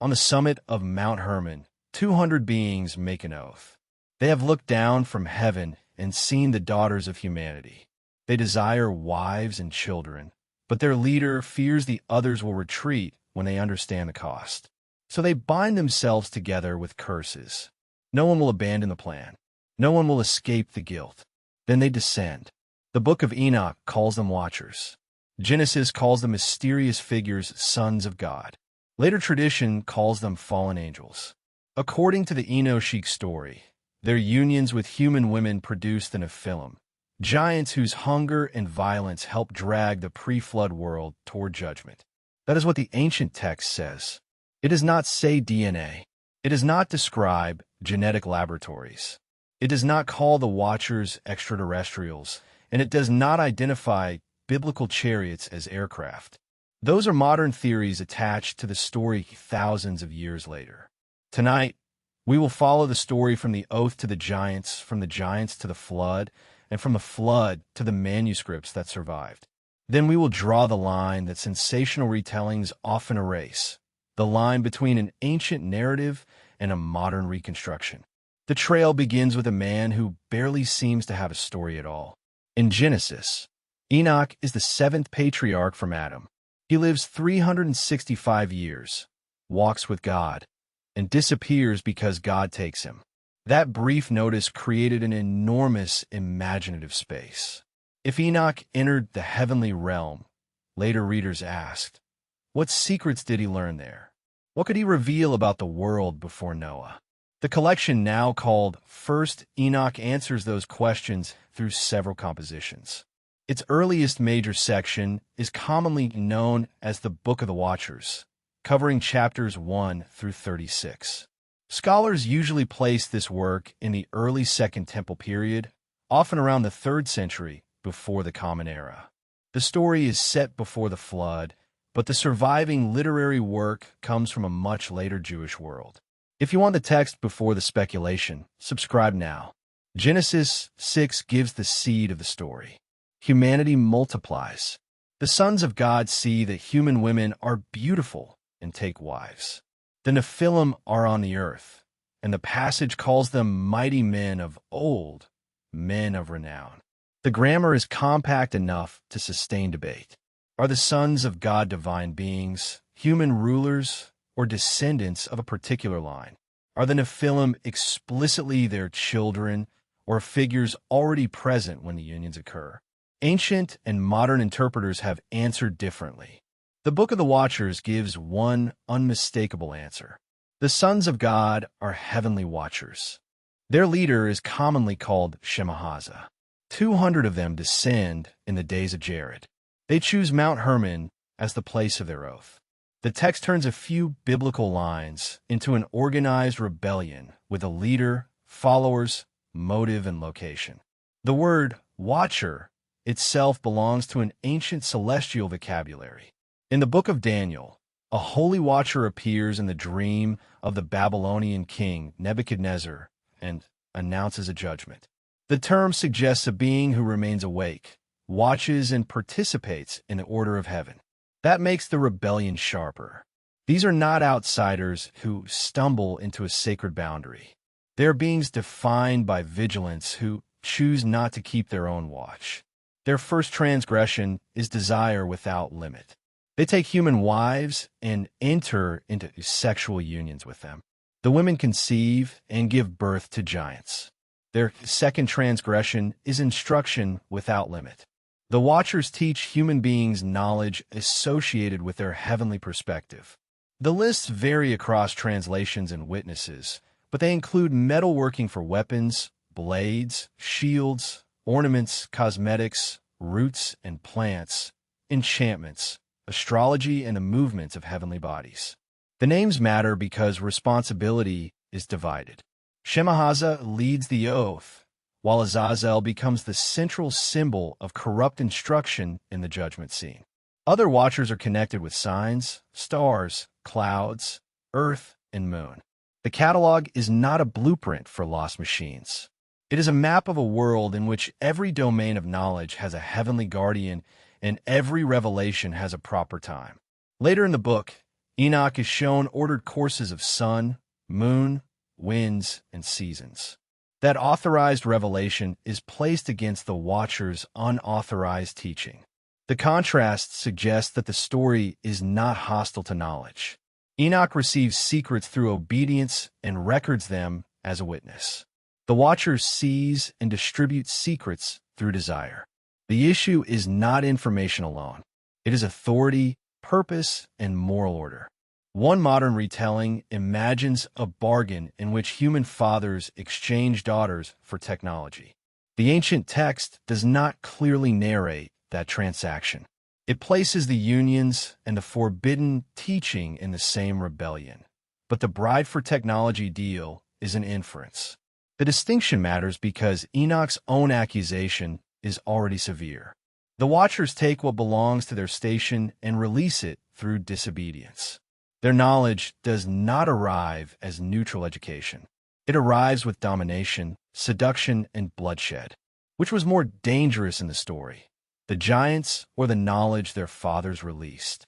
On the summit of Mount Hermon, 200 beings make an oath. They have looked down from heaven and seen the daughters of humanity. They desire wives and children, but their leader fears the others will retreat when they understand the cost. So they bind themselves together with curses. No one will abandon the plan. No one will escape the guilt. Then they descend. The Book of Enoch calls them watchers. Genesis calls them mysterious figures, sons of God. Later tradition calls them fallen angels. According to the Enochic story, their unions with human women produced the Nephilim, giants whose hunger and violence helped drag the pre-flood world toward judgment. That is what the ancient text says. It does not say DNA. It does not describe genetic laboratories. It does not call the Watchers extraterrestrials, and it does not identify biblical chariots as aircraft. Those are modern theories attached to the story thousands of years later. Tonight, we will follow the story from the oath to the giants, from the giants to the flood, and from the flood to the manuscripts that survived. Then we will draw the line that sensational retellings often erase, the line between an ancient narrative and a modern reconstruction. The trail begins with a man who barely seems to have a story at all. In Genesis, Enoch is the seventh patriarch from Adam. He lives 365 years, walks with God, and disappears because God takes him. That brief notice created an enormous imaginative space. If Enoch entered the heavenly realm, later readers asked, what secrets did he learn there? What could he reveal about the world before Noah? The collection now called First Enoch answers those questions through several compositions. Its earliest major section is commonly known as the Book of the Watchers, covering chapters 1 through 36. Scholars usually place this work in the early Second Temple period, often around the 3rd century before the Common Era. The story is set before the flood, but the surviving literary work comes from a much later Jewish world. If you want the text before the speculation, subscribe now. Genesis 6 gives the seed of the story. Humanity multiplies. The sons of God see that human women are beautiful and take wives. The Nephilim are on the earth, and the passage calls them mighty men of old, men of renown. The grammar is compact enough to sustain debate. Are the sons of God divine beings, human rulers, or descendants of a particular line? Are the Nephilim explicitly their children, or figures already present when the unions occur? Ancient and modern interpreters have answered differently. The Book of the Watchers gives one unmistakable answer. The sons of God are heavenly watchers. Their leader is commonly called Shemahaza. 200 of them descend in the days of Jared. They choose Mount Hermon as the place of their oath. The text turns a few biblical lines into an organized rebellion with a leader, followers, motive, and location. The word watcher itself belongs to an ancient celestial vocabulary. In the book of Daniel, a holy watcher appears in the dream of the Babylonian king Nebuchadnezzar and announces a judgment. The term suggests a being who remains awake, watches, and participates in the order of heaven. That makes the rebellion sharper. These are not outsiders who stumble into a sacred boundary. They are beings defined by vigilance who choose not to keep their own watch. Their first transgression is desire without limit. They take human wives and enter into sexual unions with them. The women conceive and give birth to giants. Their second transgression is instruction without limit. The Watchers teach human beings knowledge associated with their heavenly perspective. The lists vary across translations and witnesses, but they include metalworking for weapons, blades, shields, ornaments, cosmetics, roots and plants, enchantments, astrology, and the movements of heavenly bodies. The names matter because responsibility is divided. Shemahaza leads the oath, while Azazel becomes the central symbol of corrupt instruction in the judgment scene. Other watchers are connected with signs, stars, clouds, earth, and moon. The catalog is not a blueprint for lost machines. It is a map of a world in which every domain of knowledge has a heavenly guardian and every revelation has a proper time. Later in the book, Enoch is shown ordered courses of sun, moon, winds, and seasons. That authorized revelation is placed against the Watcher's unauthorized teaching. The contrast suggests that the story is not hostile to knowledge. Enoch receives secrets through obedience and records them as a witness. The Watcher sees and distributes secrets through desire. The issue is not information alone. It is authority, purpose, and moral order. One modern retelling imagines a bargain in which human fathers exchange daughters for technology. The ancient text does not clearly narrate that transaction. It places the unions and the forbidden teaching in the same rebellion. But the bride for technology deal is an inference. The distinction matters because Enoch's own accusation is already severe. The Watchers take what belongs to their station and release it through disobedience. Their knowledge does not arrive as neutral education. It arrives with domination, seduction, and bloodshed. Which was more dangerous in the story, the giants or the knowledge their fathers released?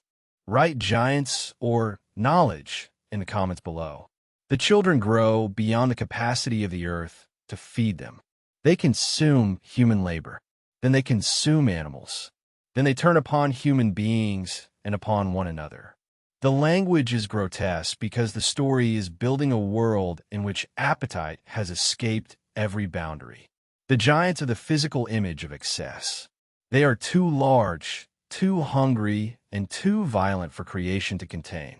Write giants or knowledge in the comments below. The children grow beyond the capacity of the earth to feed them. They consume human labor. Then they consume animals. Then they turn upon human beings and upon one another. The language is grotesque because the story is building a world in which appetite has escaped every boundary. The giants are the physical image of excess. They are too large, too hungry, and too violent for creation to contain.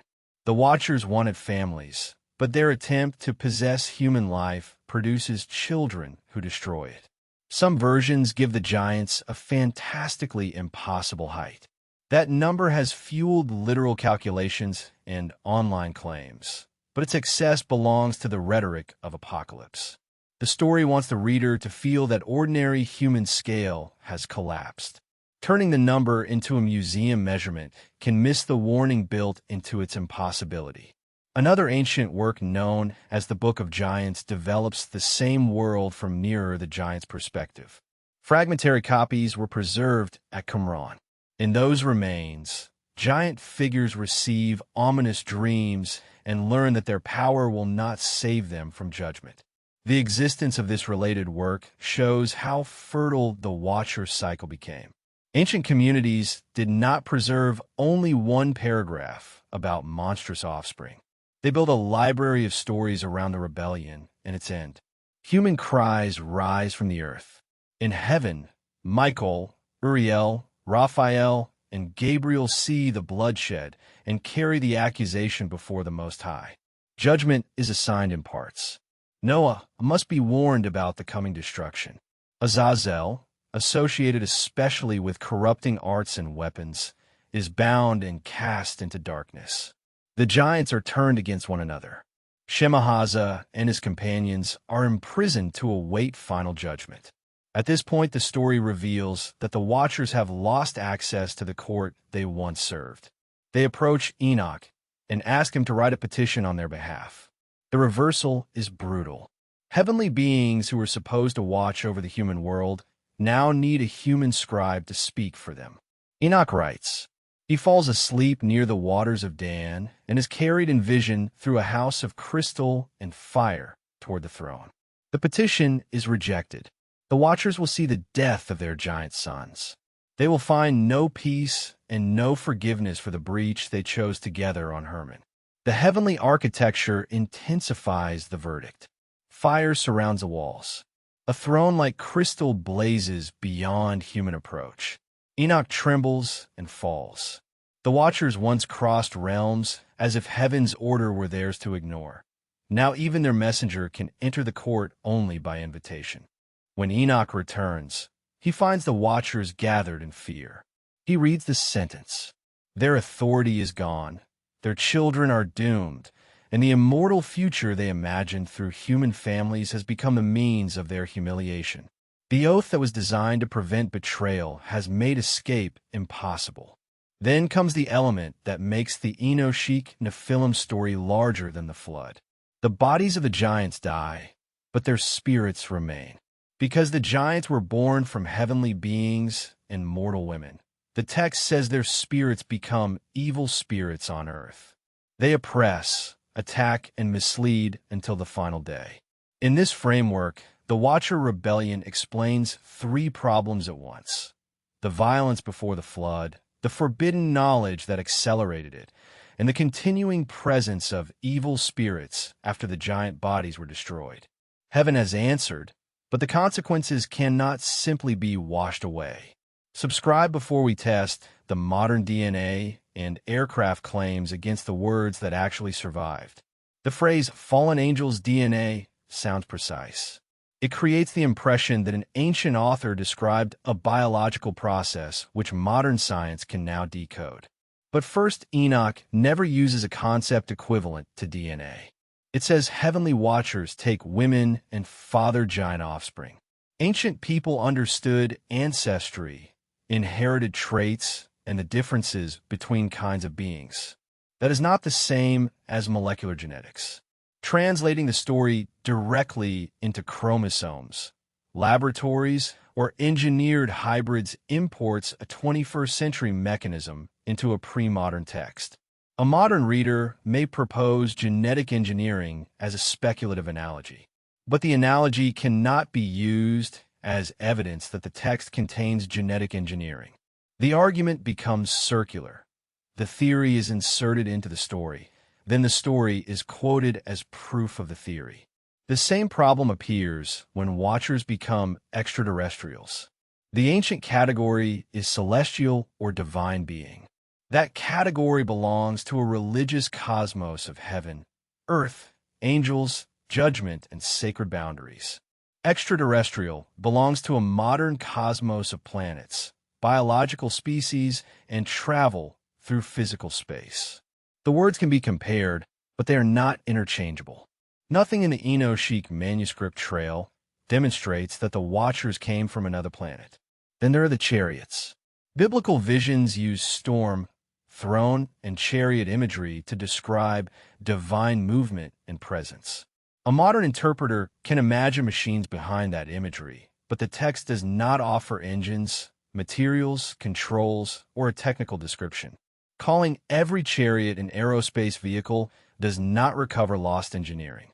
The Watchers wanted families, but their attempt to possess human life produces children who destroy it. Some versions give the giants a fantastically impossible height. That number has fueled literal calculations and online claims, but its excess belongs to the rhetoric of apocalypse. The story wants the reader to feel that ordinary human scale has collapsed. Turning the number into a museum measurement can miss the warning built into its impossibility. Another ancient work known as the Book of Giants develops the same world from nearer the giants' perspective. Fragmentary copies were preserved at Qumran. In those remains, giant figures receive ominous dreams and learn that their power will not save them from judgment. The existence of this related work shows how fertile the Watcher cycle became. Ancient communities did not preserve only one paragraph about monstrous offspring. They built a library of stories around the rebellion and its end. Human cries rise from the earth. In heaven, Michael, Uriel, Raphael, and Gabriel see the bloodshed and carry the accusation before the Most High. Judgment is assigned in parts. Noah must be warned about the coming destruction. Azazel, associated especially with corrupting arts and weapons, is bound and cast into darkness. The giants are turned against one another. Shemahaza and his companions are imprisoned to await final judgment. At this point, the story reveals that the Watchers have lost access to the court they once served. They approach Enoch and ask him to write a petition on their behalf. The reversal is brutal. Heavenly beings who are supposed to watch over the human world now need a human scribe to speak for them. Enoch writes, he falls asleep near the waters of Dan and is carried in vision through a house of crystal and fire toward the throne. The petition is rejected. The Watchers will see the death of their giant sons. They will find no peace and no forgiveness for the breach they chose together on Hermon. The heavenly architecture intensifies the verdict. Fire surrounds the walls. A throne like crystal blazes beyond human approach. Enoch trembles and falls. The Watchers once crossed realms as if heaven's order were theirs to ignore. Now even their messenger can enter the court only by invitation. When Enoch returns, he finds the Watchers gathered in fear. He reads the sentence. Their authority is gone. Their children are doomed, and the immortal future they imagined through human families has become the means of their humiliation. The oath that was designed to prevent betrayal has made escape impossible. Then comes the element that makes the Enochic Nephilim story larger than the flood. The bodies of the giants die, but their spirits remain. Because the giants were born from heavenly beings and mortal women, the text says their spirits become evil spirits on earth. They oppress, attack, and mislead until the final day. In this framework, the Watcher rebellion explains three problems at once: the violence before the flood, the forbidden knowledge that accelerated it, and the continuing presence of evil spirits after the giant bodies were destroyed. Heaven has answered, but the consequences cannot simply be washed away. Subscribe before we test the modern DNA and aircraft claims against the words that actually survived. The phrase fallen angels' DNA sounds precise. It creates the impression that an ancient author described a biological process which modern science can now decode. But first, Enoch never uses a concept equivalent to DNA. It says heavenly watchers take women and father giant offspring. Ancient people understood ancestry, inherited traits, and the differences between kinds of beings. That is not the same as molecular genetics. Translating the story directly into chromosomes, laboratories, or engineered hybrids imports a 21st century mechanism into a pre-modern text. A modern reader may propose genetic engineering as a speculative analogy, but the analogy cannot be used as evidence that the text contains genetic engineering. The argument becomes circular. The theory is inserted into the story, then the story is quoted as proof of the theory. The same problem appears when watchers become extraterrestrials. The ancient category is celestial or divine being. That category belongs to a religious cosmos of heaven, earth, angels, judgment, and sacred boundaries. Extraterrestrial belongs to a modern cosmos of planets, biological species, and travel through physical space. The words can be compared, but they are not interchangeable. Nothing in the Enochic manuscript trail demonstrates that the Watchers came from another planet. Then there are the chariots. Biblical visions use storm, throne, and chariot imagery to describe divine movement and presence. A modern interpreter can imagine machines behind that imagery, but the text does not offer engines, materials, controls, or a technical description. Calling every chariot an aerospace vehicle does not recover lost engineering.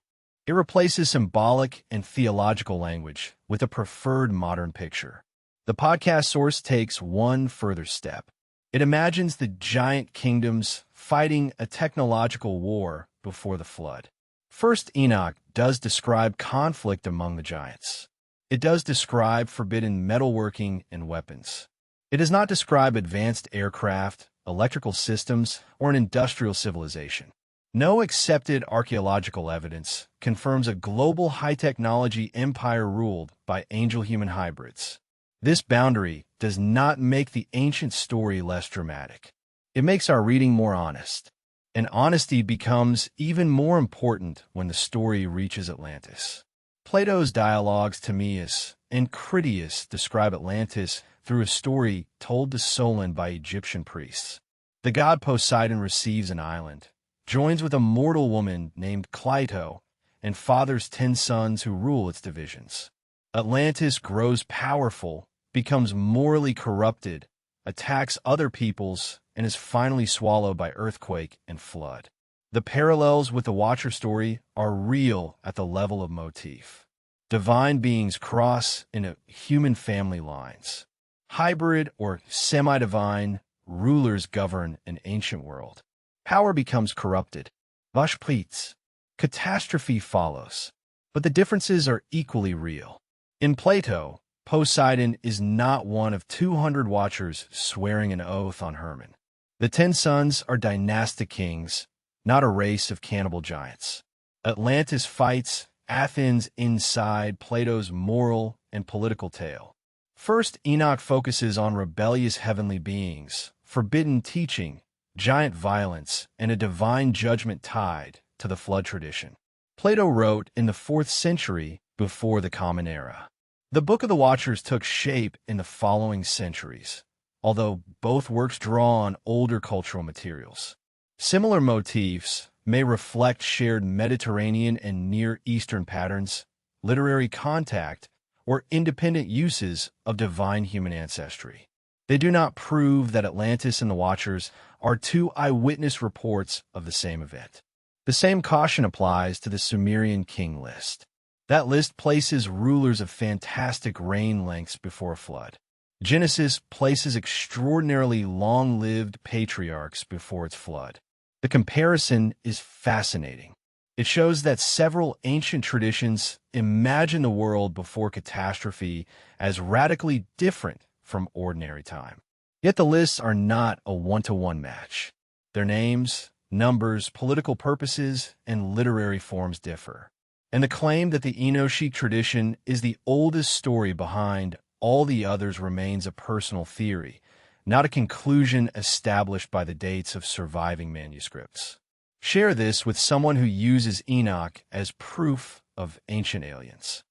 It replaces symbolic and theological language with a preferred modern picture. The podcast source takes one further step. It imagines the giant kingdoms fighting a technological war before the flood. First, Enoch does describe conflict among the giants. It does describe forbidden metalworking and weapons. It does not describe advanced aircraft, electrical systems, or an industrial civilization. No accepted archaeological evidence confirms a global high-technology empire ruled by angel-human hybrids. This boundary does not make the ancient story less dramatic. It makes our reading more honest. And honesty becomes even more important when the story reaches Atlantis. Plato's dialogues Timaeus and Critias describe Atlantis through a story told to Solon by Egyptian priests. The god Poseidon receives an island, joins with a mortal woman named Cleito, and fathers 10 sons who rule its divisions. Atlantis grows powerful, becomes morally corrupted, attacks other peoples, and is finally swallowed by earthquake and flood. The parallels with the Watcher story are real at the level of motif. Divine beings cross into human family lines. Hybrid or semi-divine rulers govern an ancient world. Power becomes corrupted. Vashprits. Catastrophe follows. But the differences are equally real. In Plato, Poseidon is not one of 200 watchers swearing an oath on Hermon. The 10 sons are dynastic kings, not a race of cannibal giants. Atlantis fights Athens inside Plato's moral and political tale. First, Enoch focuses on rebellious heavenly beings, forbidden teaching, giant violence, and a divine judgment tied to the flood tradition. Plato wrote in the 4th century before the Common Era. The Book of the Watchers took shape in the following centuries, although both works draw on older cultural materials. Similar motifs may reflect shared Mediterranean and Near Eastern patterns, literary contact, or independent uses of divine human ancestry. They do not prove that Atlantis and the Watchers are two eyewitness reports of the same event. The same caution applies to the Sumerian king list. That list places rulers of fantastic reign lengths before a flood. Genesis places extraordinarily long-lived patriarchs before its flood. The comparison is fascinating. It shows that several ancient traditions imagine the world before catastrophe as radically different from ordinary time. Yet the lists are not a one-to-one match. Their names, numbers, political purposes, and literary forms differ. And the claim that the Enochic tradition is the oldest story behind all the others remains a personal theory, not a conclusion established by the dates of surviving manuscripts. Share this with someone who uses Enoch as proof of ancient aliens.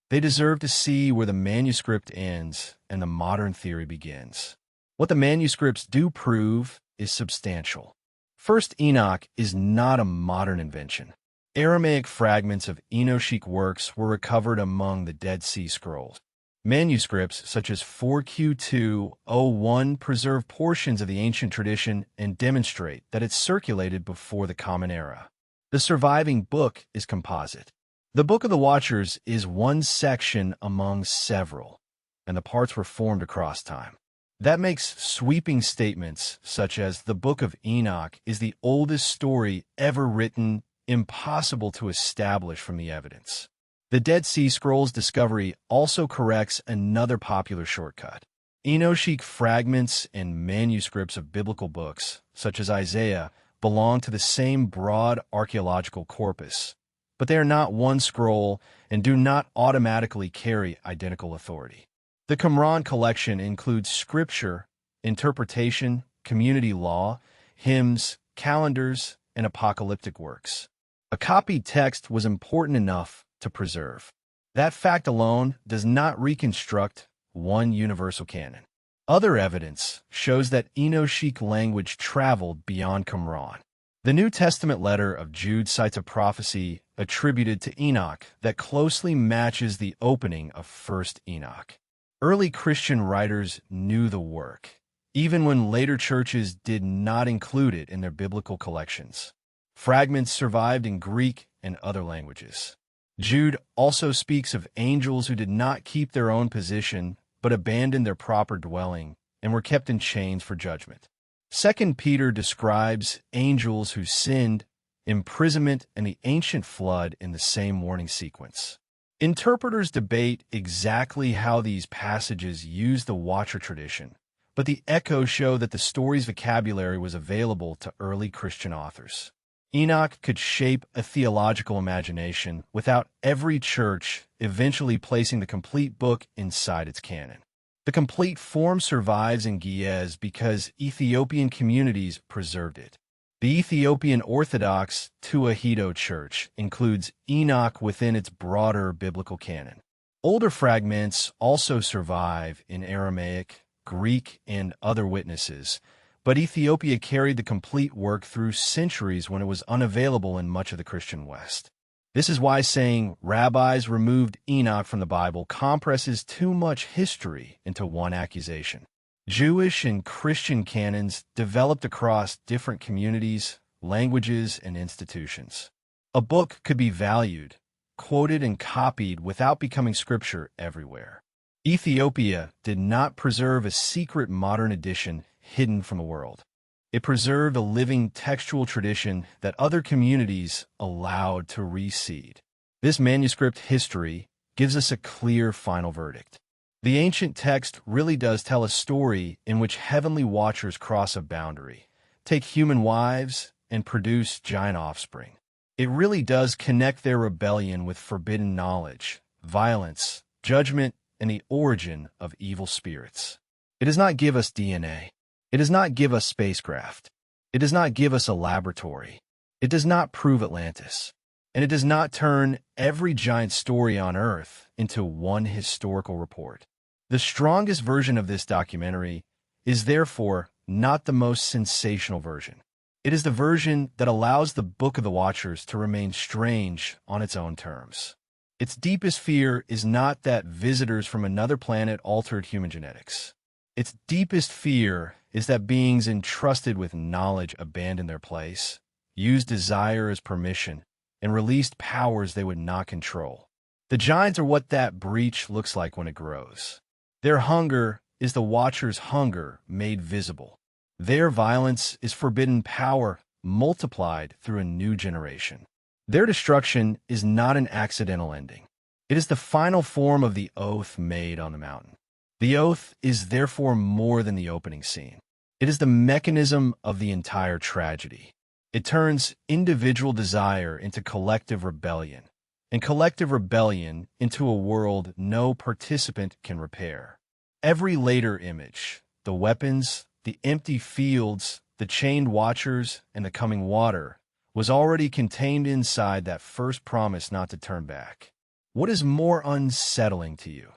They deserve to see where the manuscript ends and the modern theory begins. What the manuscripts do prove is substantial. First, Enoch is not a modern invention. Aramaic fragments of Enochic works were recovered among the Dead Sea Scrolls. Manuscripts such as 4Q201 preserve portions of the ancient tradition and demonstrate that it circulated before the Common Era. The surviving book is composite. The Book of the Watchers is one section among several, and the parts were formed across time. That makes sweeping statements such as the Book of Enoch is the oldest story ever written impossible to establish from the evidence. The Dead Sea Scrolls discovery also corrects another popular shortcut. Enochic fragments and manuscripts of biblical books, such as Isaiah, belong to the same broad archaeological corpus, but they are not one scroll and do not automatically carry identical authority. The Qumran collection includes scripture, interpretation, community law, hymns, calendars, and apocalyptic works. A copied text was important enough to preserve. That fact alone does not reconstruct one universal canon. Other evidence shows that Enochic language traveled beyond Qumran. The New Testament letter of Jude cites a prophecy attributed to Enoch that closely matches the opening of 1st Enoch. Early Christian writers knew the work, even when later churches did not include it in their biblical collections. Fragments survived in Greek and other languages. Jude also speaks of angels who did not keep their own position but abandoned their proper dwelling and were kept in chains for judgment. 2 Peter describes angels who sinned, imprisonment, and the ancient flood in the same warning sequence. Interpreters debate exactly how these passages use the Watcher tradition, but the echoes show that the story's vocabulary was available to early Christian authors. Enoch could shape a theological imagination without every church eventually placing the complete book inside its canon. The complete form survives in Ge'ez because Ethiopian communities preserved it. The Ethiopian Orthodox Tewahedo Church includes Enoch within its broader biblical canon. Older fragments also survive in Aramaic, Greek, and other witnesses, but Ethiopia carried the complete work through centuries when it was unavailable in much of the Christian West. This is why saying rabbis removed Enoch from the Bible compresses too much history into one accusation. Jewish and Christian canons developed across different communities, languages, and institutions. A book could be valued, quoted, and copied without becoming scripture everywhere. Ethiopia did not preserve a secret modern edition hidden from the world. It preserved a living textual tradition that other communities allowed to reseed. This manuscript history gives us a clear final verdict. The ancient text really does tell a story in which heavenly watchers cross a boundary, take human wives, and produce giant offspring. It really does connect their rebellion with forbidden knowledge, violence, judgment, and the origin of evil spirits. It does not give us DNA. It does not give us spacecraft. It does not give us a laboratory. It does not prove Atlantis. And it does not turn every giant story on Earth into one historical report. The strongest version of this documentary is therefore not the most sensational version. It is the version that allows the Book of the Watchers to remain strange on its own terms. Its deepest fear is not that visitors from another planet altered human genetics. Its deepest fear is that beings entrusted with knowledge abandoned their place, used desire as permission, and released powers they would not control. The giants are what that breach looks like when it grows. Their hunger is the Watcher's hunger made visible. Their violence is forbidden power multiplied through a new generation. Their destruction is not an accidental ending. It is the final form of the oath made on the mountain. The oath is therefore more than the opening scene. It is the mechanism of the entire tragedy. It turns individual desire into collective rebellion, and collective rebellion into a world no participant can repair. Every later image, the weapons, the empty fields, the chained watchers, and the coming water, was already contained inside that first promise not to turn back. What is more unsettling to you?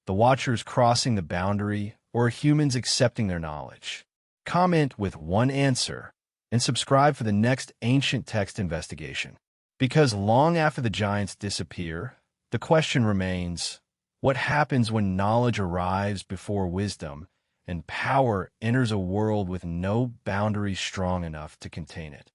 The watchers crossing the boundary, or humans accepting their knowledge? Comment with one answer, and subscribe for the next ancient text investigation. Because long after the giants disappear, the question remains, what happens when knowledge arrives before wisdom and power enters a world with no boundaries strong enough to contain it?